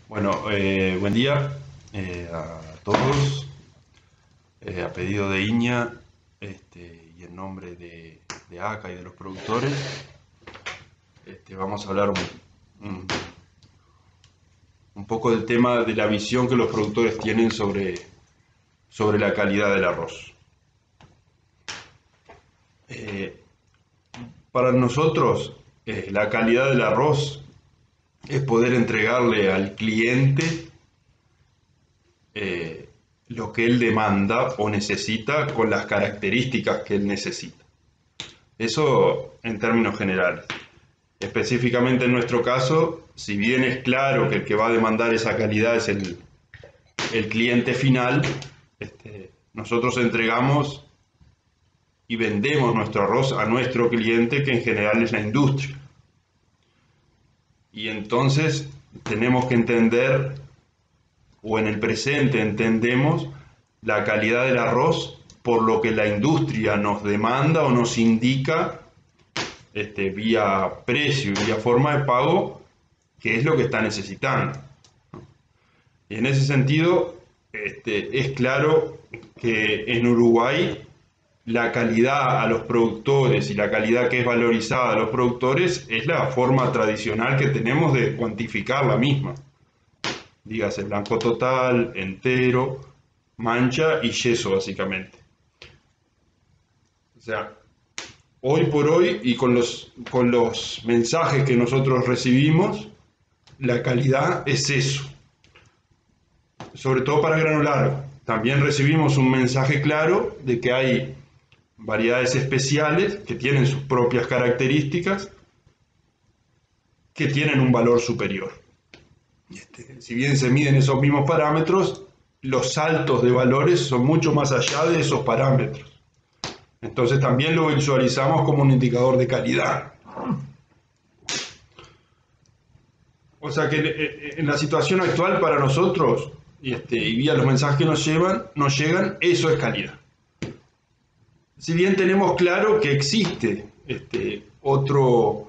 Bueno, buen día a todos. A pedido de Iña y en nombre de ACA y de los productores, vamos a hablar un- un poco del tema de la visión que los productores tienen sobre la calidad del arroz. Eh, para nosotros, la calidad del arroz es poder entregarle al cliente eh, lo que él demanda o necesita con las características que él necesita. Eso en términos generales. Específicamente en nuestro caso, si bien es claro que el que va a demandar esa calidad es el cliente final, nosotros entregamos y vendemos nuestro arroz a nuestro cliente, que en general es la industria. Y entonces tenemos que entender, o en el presente entendemos, la calidad del arroz por lo que la industria nos demanda o nos indica vía precio y vía forma de pago, que es lo que está necesitando. Y en ese sentido, es claro que en Uruguay la calidad a los productores y la calidad que es valorizada a los productores es la forma tradicional que tenemos de cuantificar la misma. Dígase blanco total, entero, mancha y yeso básicamente. O sea, hoy por hoy y con los mensajes que nosotros recibimos, la calidad es eso, sobre todo para grano largo. También recibimos un mensaje claro de que hay variedades especiales que tienen sus propias características, que tienen un valor superior. Si bien se miden esos mismos parámetros, los saltos de valores son mucho más allá de esos parámetros. Entonces también lo visualizamos como un indicador de calidad. O sea que en la situación actual para nosotros, y vía los mensajes que nos llegan, eso es calidad. Si bien tenemos claro que existe otro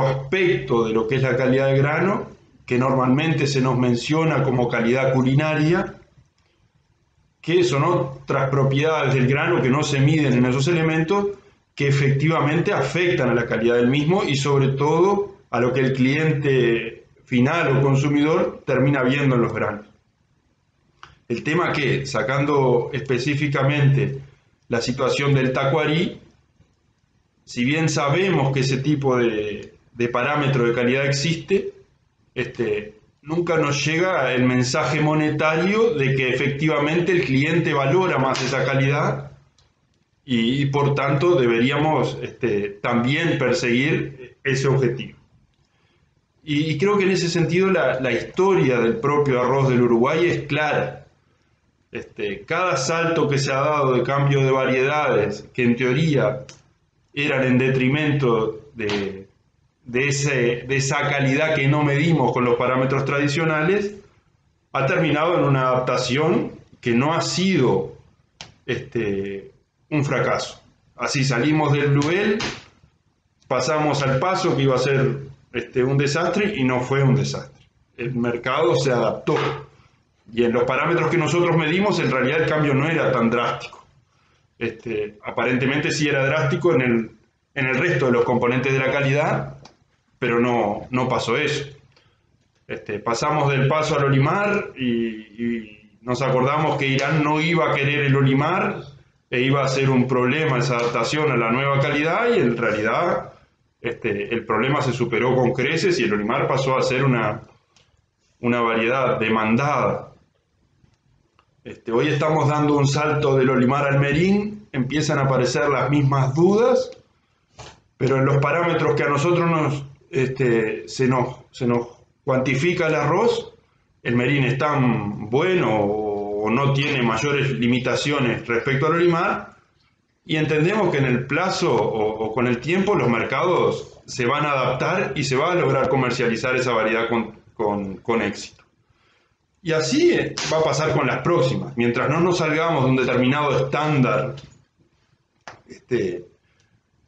aspecto de lo que es la calidad del grano, que normalmente se nos menciona como calidad culinaria, que son otras propiedades del grano que no se miden en esos elementos, que efectivamente afectan a la calidad del mismo y sobre todo a lo que el cliente final o consumidor termina viendo en los granos. El tema que, sacando específicamente la situación del tacuarí, si bien sabemos que ese tipo de parámetro de calidad existe, nunca nos llega el mensaje monetario de que efectivamente el cliente valora más esa calidad y por tanto deberíamos también perseguir ese objetivo. Y creo que en ese sentido la historia del propio arroz del Uruguay es clara. Cada salto que se ha dado de cambio de variedades, que en teoría eran en detrimento de esa calidad que no medimos con los parámetros tradicionales, ha terminado en una adaptación que no ha sido un fracaso. Así salimos del Bluebell, pasamos al Paso, que iba a ser un desastre, y no fue un desastre. El mercado se adaptó. Y en los parámetros que nosotros medimos, en realidad el cambio no era tan drástico. Aparentemente sí era drástico en el resto de los componentes de la calidad, pero no pasó eso. Pasamos del Paso al Olimar y nos acordamos que Irán no iba a querer el Olimar e iba a ser un problema esa adaptación a la nueva calidad, y en realidad el problema se superó con creces y el Olimar pasó a ser una variedad demandada. Hoy estamos dando un salto del Olimar al Merín, empiezan a aparecer las mismas dudas, pero en los parámetros que a nosotros se nos cuantifica el arroz, el Merín es tan bueno o no tiene mayores limitaciones respecto al Olimar, y entendemos que en el plazo o con el tiempo los mercados se van a adaptar y se va a lograr comercializar esa variedad con éxito. Y así va a pasar con las próximas. Mientras no nos salgamos de un determinado estándar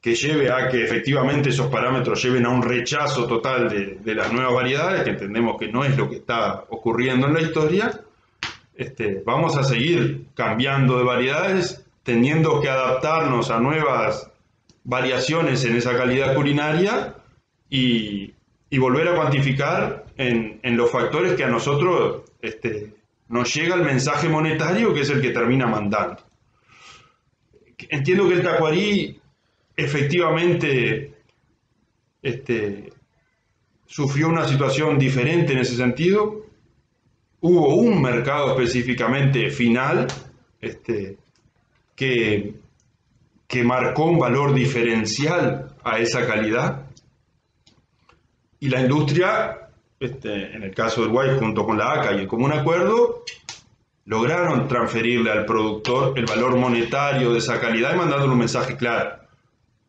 que lleve a que efectivamente esos parámetros lleven a un rechazo total de las nuevas variedades, que entendemos que no es lo que está ocurriendo en la historia, vamos a seguir cambiando de variedades, teniendo que adaptarnos a nuevas variaciones en esa calidad culinaria y volver a cuantificar en los factores que a nosotros nos llega el mensaje monetario, que es el que termina mandando. Entiendo que el tacuarí efectivamente sufrió una situación diferente en ese sentido. Hubo un mercado específicamente final que marcó un valor diferencial a esa calidad, y la industria, en el caso de Uruguay, junto con la ACA y el común acuerdo, lograron transferirle al productor el valor monetario de esa calidad y mandándole un mensaje claro.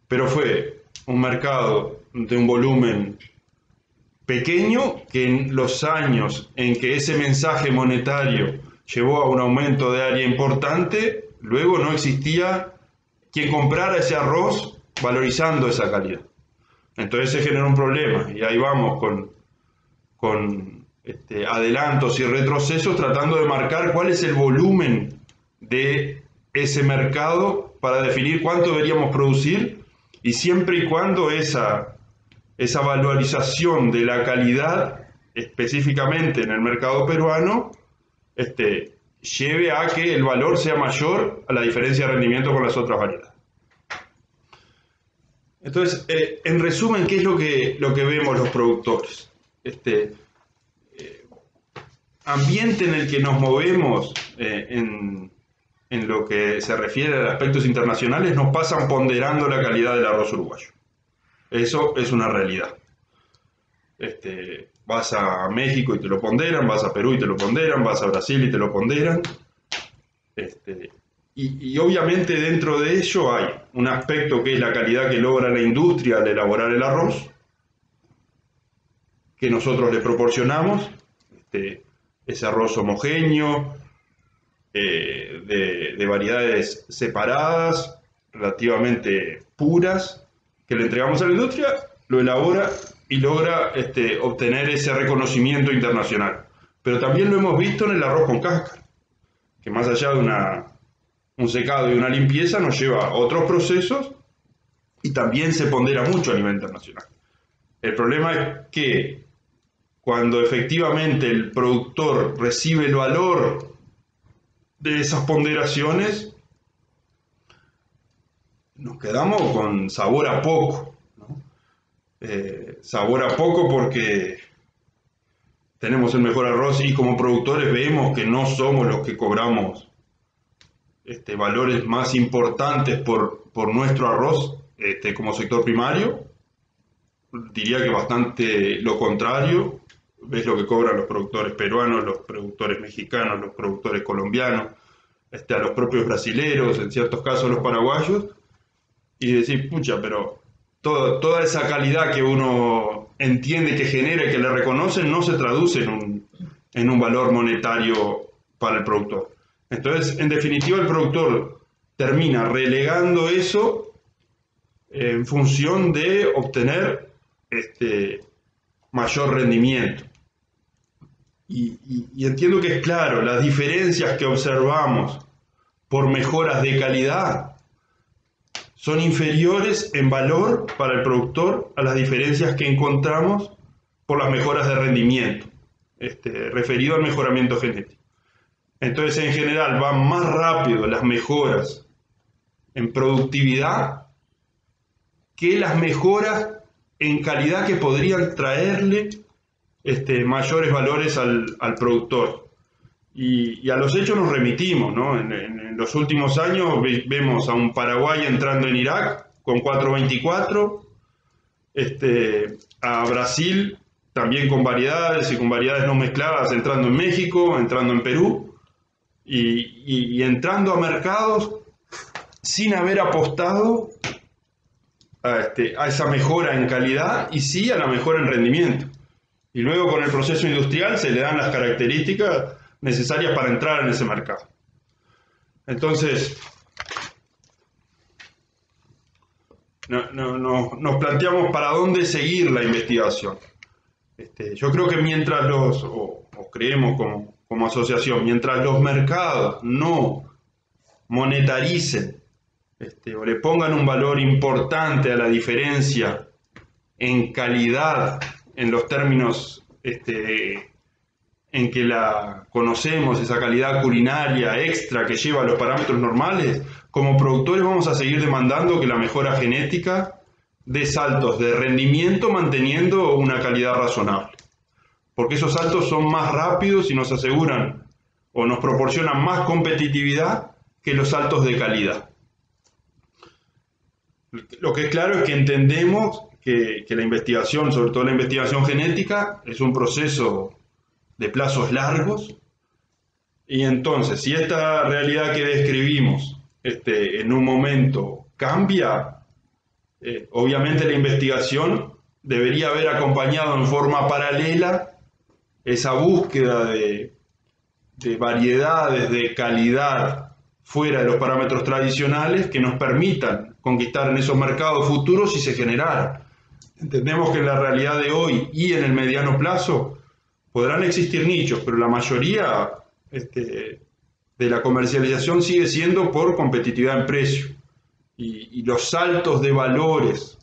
Pero fue un mercado de un volumen pequeño que en los años en que ese mensaje monetario llevó a un aumento de área importante, luego no existía quien comprara ese arroz valorizando esa calidad. Entonces se generó un problema y ahí vamos con adelantos y retrocesos tratando de marcar cuál es el volumen de ese mercado para definir cuánto deberíamos producir, y siempre y cuando esa valorización de la calidad específicamente en el mercado peruano lleve a que el valor sea mayor a la diferencia de rendimiento con las otras variedades. Entonces, en resumen, ¿qué es lo que vemos los productores? Ambiente en el que nos movemos en lo que se refiere a aspectos internacionales, nos pasan ponderando la calidad del arroz uruguayo. Eso es una realidad. Vas a México y te lo ponderan, vas a Perú y te lo ponderan, vas a Brasil y te lo ponderan. Y obviamente dentro de ello hay un aspecto que es la calidad que logra la industria al elaborar el arroz, que nosotros le proporcionamos, ese arroz homogéneo, de variedades separadas, relativamente puras, que le entregamos a la industria, lo elabora y logra obtener ese reconocimiento internacional. Pero también lo hemos visto en el arroz con cáscara, que más allá de un secado y una limpieza nos lleva a otros procesos y también se pondera mucho a nivel internacional. El problema es que cuando efectivamente el productor recibe el valor de esas ponderaciones, nos quedamos con sabor a poco, ¿no? Sabor a poco porque tenemos el mejor arroz y como productores vemos que no somos los que cobramos valores más importantes por nuestro arroz como sector primario. Diría que bastante lo contrario. Ves lo que cobran los productores peruanos, los productores mexicanos, los productores colombianos, a los propios brasileros, en ciertos casos los paraguayos, y decir, pucha, pero toda esa calidad que uno entiende que genera y que le reconocen no se traduce en un valor monetario para el productor. Entonces, en definitiva, el productor termina relegando eso en función de obtener mayor rendimiento. Y entiendo que es claro, las diferencias que observamos por mejoras de calidad son inferiores en valor para el productor a las diferencias que encontramos por las mejoras de rendimiento, referido al mejoramiento genético. Entonces, en general, van más rápido las mejoras en productividad que las mejoras en calidad que podrían traerle mayores valores al productor. Y a los hechos nos remitimos, ¿no? En los últimos años vemos a un Paraguay entrando en Irak con 424, a Brasil también con variedades y con variedades no mezcladas entrando en México, entrando en Perú, y entrando a mercados sin haber apostado a esa mejora en calidad y sí a la mejora en rendimiento. Y luego con el proceso industrial se le dan las características necesarias para entrar en ese mercado. Entonces, nos planteamos para dónde seguir la investigación. Yo creo que mientras o creemos como asociación, mientras los mercados no monetaricen o le pongan un valor importante a la diferencia en calidad, en los términos en que la conocemos, esa calidad culinaria extra que lleva a los parámetros normales, como productores vamos a seguir demandando que la mejora genética dé saltos de rendimiento manteniendo una calidad razonable. Porque esos saltos son más rápidos y nos aseguran o nos proporcionan más competitividad que los saltos de calidad. Lo que es claro es que entendemos que la investigación, sobre todo la investigación genética, es un proceso de plazos largos, y entonces si esta realidad que describimos en un momento cambia, obviamente la investigación debería haber acompañado en forma paralela esa búsqueda de variedades, de calidad fuera de los parámetros tradicionales que nos permitan conquistar en esos mercados futuros si se generaran. Entendemos que en la realidad de hoy y en el mediano plazo podrán existir nichos, pero la mayoría de la comercialización sigue siendo por competitividad en precio. Y los saltos de valores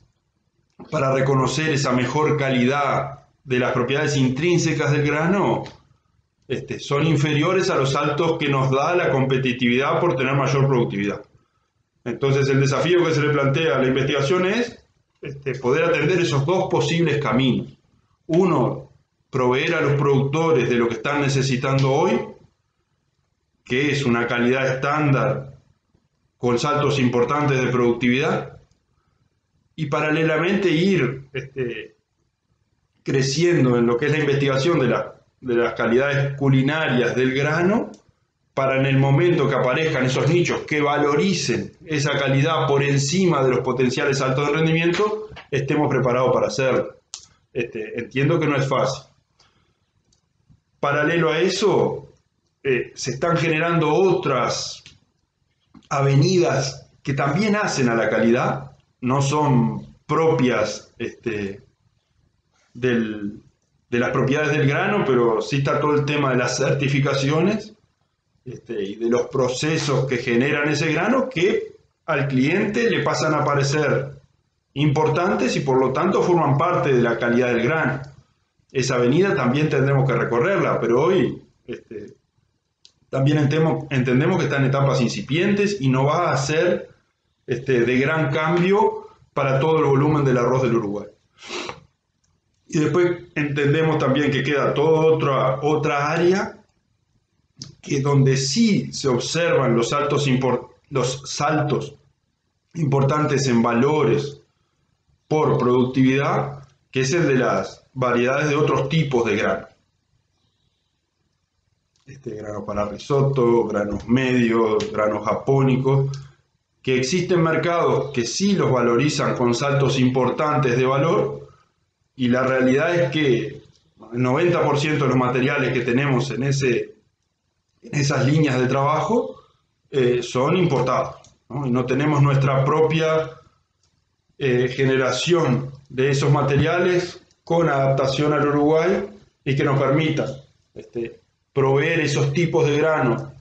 para reconocer esa mejor calidad de las propiedades intrínsecas del grano son inferiores a los saltos que nos da la competitividad por tener mayor productividad. Entonces el desafío que se le plantea a la investigación es poder atender esos dos posibles caminos. Uno, proveer a los productores de lo que están necesitando hoy, que es una calidad estándar con saltos importantes de productividad, y paralelamente ir creciendo en lo que es la investigación de las calidades culinarias del grano, para en el momento que aparezcan esos nichos que valoricen esa calidad por encima de los potenciales saltos de rendimiento, estemos preparados para hacerlo. Entiendo que no es fácil. Paralelo a eso, se están generando otras avenidas que también hacen a la calidad, no son propias de las propiedades del grano, pero sí está todo el tema de las certificaciones y de los procesos que generan ese grano que al cliente le pasan a parecer importantes y por lo tanto forman parte de la calidad del grano. Esa avenida también tendremos que recorrerla, pero hoy también entendemos que está en etapas incipientes y no va a ser de gran cambio para todo el volumen del arroz del Uruguay. Y después entendemos también que queda toda otra área que donde sí se observan los saltos importantes en valores por productividad, que es el de las variedades de otros tipos de grano. Grano para risotto, granos medios, granos japónicos, que existen mercados que sí los valorizan con saltos importantes de valor, y la realidad es que el 90% de los materiales que tenemos en esas líneas de trabajo son importados, ¿no? Y no tenemos nuestra propia generación de esos materiales con adaptación al Uruguay y que nos permita proveer esos tipos de grano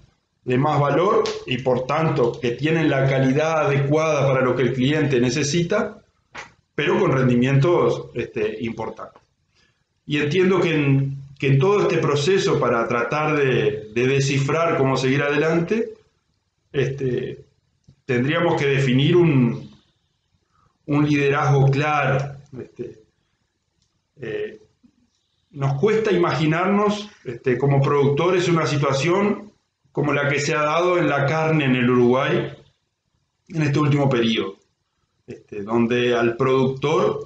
de más valor y por tanto que tienen la calidad adecuada para lo que el cliente necesita, pero con rendimientos importantes. Y entiendo que en todo este proceso, para tratar de descifrar cómo seguir adelante, tendríamos que definir un liderazgo claro. Nos cuesta imaginarnos como productores una situación como la que se ha dado en la carne en el Uruguay en este último periodo, donde al productor,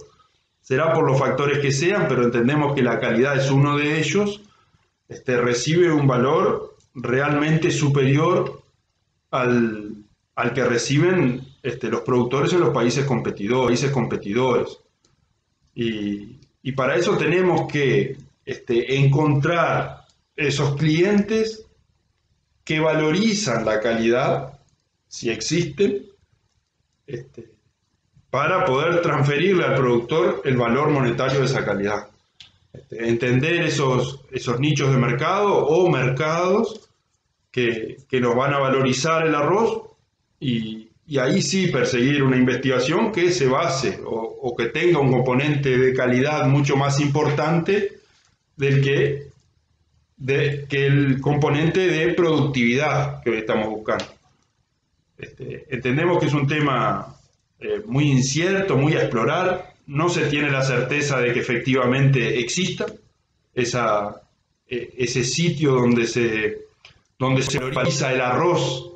será por los factores que sean, pero entendemos que la calidad es uno de ellos, recibe un valor realmente superior al que reciben los productores en los países competidores. Y para eso tenemos que encontrar esos clientes que valorizan la calidad, si existen, para poder transferirle al productor el valor monetario de esa calidad. Entender esos nichos de mercado o mercados que nos van a valorizar el arroz y ahí sí perseguir una investigación que se base o que tenga un componente de calidad mucho más importante del que el componente de productividad que hoy estamos buscando. Entendemos que es un tema muy incierto, muy a explorar. No se tiene la certeza de que efectivamente exista ese sitio donde se valoriza el arroz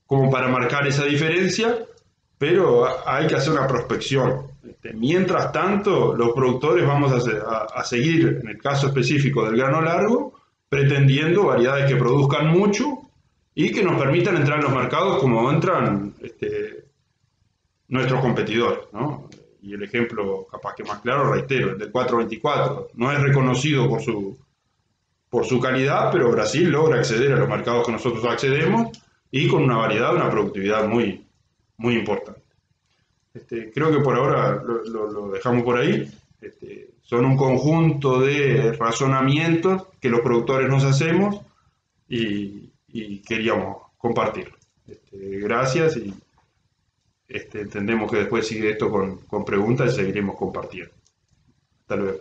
como para marcar esa diferencia, pero hay que hacer una prospección. Mientras tanto, los productores vamos a seguir, en el caso específico del grano largo, pretendiendo variedades que produzcan mucho y que nos permitan entrar en los mercados como entran nuestros competidores, ¿no? Y el ejemplo capaz que más claro, reitero, el del 424. No es reconocido por su calidad, pero Brasil logra acceder a los mercados que nosotros accedemos y con una variedad, una productividad muy, muy importante. Creo que por ahora lo dejamos por ahí. Son un conjunto de razonamientos que los productores nos hacemos y queríamos compartirlo. Gracias y entendemos que después sigue esto con preguntas y seguiremos compartiendo. Hasta luego.